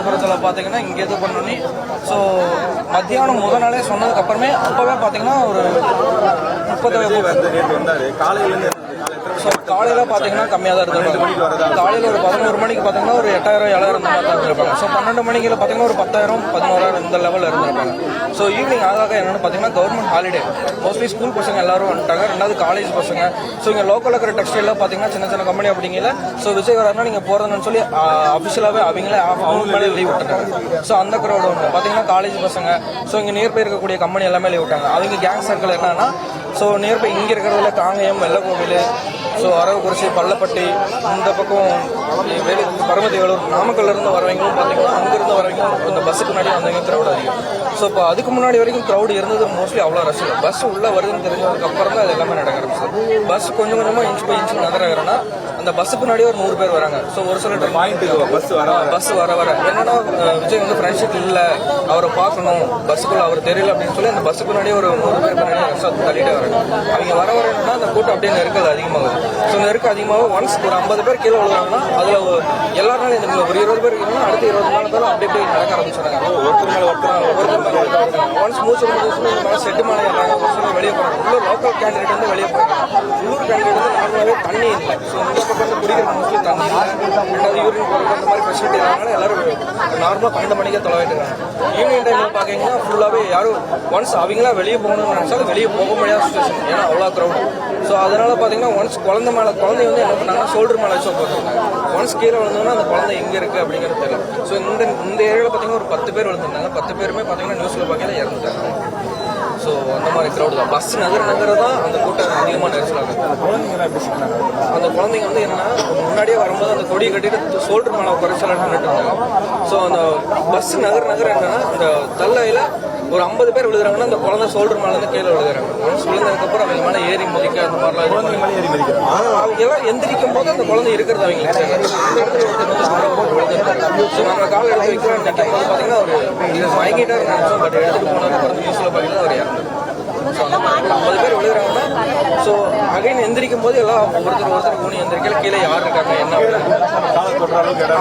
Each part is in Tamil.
புறத்தில் பார்த்தீங்கன்னா இங்கே இது பண்ணி ஸோ மத்தியானம் முதல் நாளே சொன்னதுக்கு அப்புறமே அப்போவே பார்த்தீங்கன்னா ஒரு 30 காலையிலேருந்து ஸோ காலையில் பார்த்தீங்கன்னா கம்மியாக தான் இருந்திருப்பாங்க. காலையில் ஒரு 11 மணிக்கு பார்த்தீங்கன்னா ஒரு 8000 7000 இந்த மாதிரி தான் இருந்திருப்பாங்க. ஸோ 12 மணிக்கு பார்த்தீங்கன்னா ஒரு 10,000 11,000 இந்த லெவலில் இருந்திருப்பாங்க. ஸோ ஈவினிங் ஆகாக என்னென்னு பார்த்தீங்கன்னா கவர்மெண்ட் ஹாலிடே, மோஸ்ட்லி ஸ்கூல் பசங்க எல்லாரும் வந்துட்டாங்க. ரெண்டாவது காலேஜ் பசங்க. ஸோ இங்கே லோக்கலில் இருக்கிற டெக்ஸ்டைலில் பார்த்தீங்கன்னா சின்ன சின்ன கம்பெனி அப்படிங்கல ஸோ விஜய் வராருன்னா நீங்கள் போகிறதுன்னு சொல்லி அஃபிஷியலாகவே அவங்களே அவங்க மேலே லீவ் விட்டுட்டாங்க. ஸோ அந்த க்ரௌட் ஒன்று பார்த்தீங்கன்னா காலேஜ் பசங்க. ஸோ இங்கே நியர்பை இருக்கக்கூடிய கம்பெனி எல்லாமே லீவ் விட்டாங்க. அவங்க கேங் சர்க்கிள் என்னன்னா ஸோ நியர்பை இங்கே இருக்கிறதுல காங்கயம், வெள்ளக்கோவில், ஸோ அரவக்குறிச்சி, பள்ளப்பட்டி, இந்த பக்கம் பரமத்தி வேலூர், நாமக்கல்லேருந்து வரவங்களும் பார்த்தீங்கன்னா அங்கேருந்து வரவங்க இந்த பஸ்ஸுக்கு முன்னாடி வந்தவங்க க்ரௌட் அதிகம். ஸோ இப்போ அதுக்கு முன்னாடி வரைக்கும் க்ரௌட் இருந்தது மோஸ்ட்லி அவ்வளோ ரஷ் இல்லை. பஸ் உள்ளே வருதுன்னு தெரிஞ்சதுக்கு அப்புறம் தான் அது எல்லாமே நடக்க ஆரம்பிச்சு. பஸ் கொஞ்சம் கொஞ்சமாக இன்ச் பை இன்ச் நகரங்கன்னா அந்த பஸ்ஸுக்கு முன்னாடி ஒரு 100 பேர் வராங்க. ஸோ ஒரு சில பாயிண்ட்டுக்கு பஸ் வர என்னன்னா விஜய் வந்து ஃப்ரெண்ட்ஷிப் இல்லை, அவரை பார்க்கணும், பஸ்ஸுக்குள்ள அவர் தெரியல அப்படின்னு சொல்லி அந்த பஸ்ஸுக்கு முன்னாடி ஒரு 100 பேர் முன்னாடி ரஷ் தள்ளிட்டே வராங்க. அவங்க வர என்னன்னா அந்த கூட்டம் அப்படியே நெருக்கல் அதிகமாகுது. ஸோ நெருக்கம் அதிகமாக ஒன்ஸ் ஒரு 50 பேர் கீழே விழுவாங்கன்னா அதில் எல்லாருனாலும் இந்த ஒரு 20 பேர் இருக்கணும்னா அடுத்து 20 நாள் தான் அப்படி போய் நடக்க ஆரம்பிச்சாங்க. ஒன்ஸ் மூச்சு செட்டு மேலே ஏறாங்க, ஒரு சில வெளியே போகிறாங்க. உள்ள லோக்கல் கேண்டிடேட் வந்து வெளியே போகிறாங்க. உள்ளூர் கேண்டிடேட் வந்து நார்மலாகவே தண்ணி இல்லை. ஸோ இந்த பக்கம் வந்து குடிக்கிற மோஸ்ட்லி தண்ணி இல்லை, ரெண்டாவது யூரின் போகிறது அந்த மாதிரி ஃபெசிலிட்டி இருக்காங்க. எல்லாரும் நார்மலாக 12 மணிக்கே தொலைவிட்டு இருக்காங்க. ஈவினிங் டைமில் பார்த்தீங்கன்னா ஃபுல்லாகவே யாரும் ஒன்ஸ் அவங்களா வெளியே போகணும்னு நினச்சாலும் வெளியே போக முடியாத சுச்சுவேஷன், ஏன்னா அவ்வளோ க்ரௌட். ஸோ அதனால பார்த்தீங்கன்னா ஒன்ஸ் குழந்தை வந்து என்ன பண்ணாங்கன்னா ஷோல்டர் மேலே வச்சு போட்டுருந்தாங்க. ஒன்ஸ் கீழே விழுந்தோன்னா அந்த குழந்தை எங்கே இருக்குது அப்படிங்கிறது தெரியல. ஸோ இந்த ஏரியாவில் பார்த்தீங்கன்னா ஒரு 10 பேர் விழுந்திருந்தாங்க. 10 பேருமே பார்த்தீங்கன்னா நியூஸில் பார்க்கல இறந்துட்டாங்க. ஸோ அந்த மாதிரி க்ரௌடு தான். பஸ் நகர தான் அந்த கூட்டம் அதிகமாக நெரிசலாகுது. அந்த குழந்தைங்க வந்து என்னன்னா முன்னாடியே வரும்போது அந்த கொடியை கட்டிட்டு ஷோல்டர் மேலே குறைச்சலாம் நின்றுட்டு இருந்தாங்க. ஸோ அந்த பஸ் நகர என்னன்னா அந்த தள்ளையில் ஒரு 50 பேர் விழுதுறாங்கன்னா அந்த குழந்தை ஷோல்டர் மேலே வந்து கீழே விழுதுறாங்க. ஒன்ஸ் விழுந்ததுக்கப்புறம் அவங்க மேலே ஏறி மதிக்க அந்த மாதிரிலாம் அவங்க எல்லாம் எந்திரிக்கும் போது அந்த குழந்தை இருக்கிறது அவங்க ஸோ நம்ம காலை எடுத்து வைக்கிறோம் நிற்கும் போது பார்த்தீங்கன்னா ஒரு வாங்கிட்டா நினைச்சோம். பட் எடுத்துட்டு போனதுக்கப்புறம் நியூஸில் பார்த்தீங்கன்னா அவர் இறந்து. ஸோ அந்த 50 பேர் விழுகிறாங்கன்னா ஸோ அகைன் எந்திரிக்கும் போது எல்லாம் ஒருத்தர் ஊனி எந்திரிக்கல கீழே யார் இருக்காங்க என்ன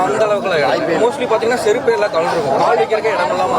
அந்த அளவுக்குலாம் இடம் மோஸ்ட்லி பார்த்தீங்கன்னா செருப்பு எல்லாம் கலந்துருக்கும். கால் வைக்கிறக்க இடம் இல்லாமல்